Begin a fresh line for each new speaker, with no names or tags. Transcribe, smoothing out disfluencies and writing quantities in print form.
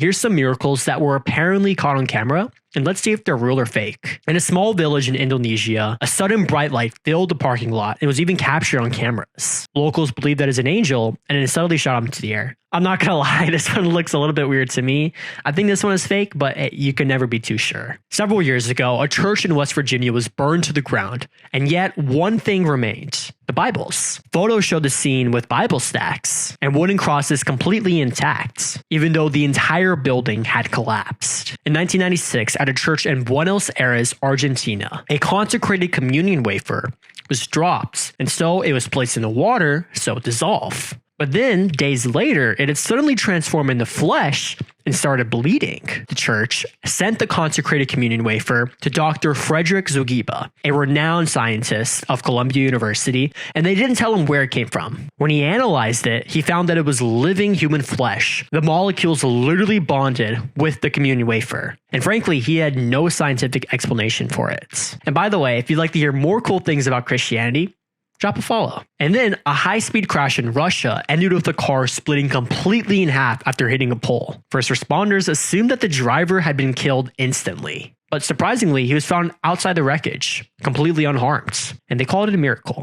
Here's some miracles that were apparently caught on camera, and let's see if they're real or fake. In a small village in Indonesia, a sudden bright light filled the parking lot and was even captured on cameras. Locals believe that it's an angel, and it suddenly shot up into the air. I'm not gonna lie, this one looks a little bit weird to me. I think this one is fake, but you can never be too sure. Several years ago, a church in West Virginia was burned to the ground, and yet one thing remained: the Bibles. Photos show the scene with Bible stacks and wooden crosses completely intact, even though the entire building had collapsed. In 1996, at a church in Buenos Aires, Argentina, a consecrated communion wafer was dropped, and so it was placed in the water so it dissolved. But then, days later, it had suddenly transformed into flesh and started bleeding. The church sent the consecrated communion wafer to Dr. Frederick Zugiba, a renowned scientist of Columbia University, and they didn't tell him where it came from. When he analyzed it, he found that it was living human flesh. The molecules literally bonded with the communion wafer. And frankly, he had no scientific explanation for it. And by the way, if you'd like to hear more cool things about Christianity, drop a follow. And then a high-speed crash in Russia ended with the car splitting completely in half after hitting a pole. First responders assumed that the driver had been killed instantly. But surprisingly, he was found outside the wreckage, completely unharmed. And they called it a miracle.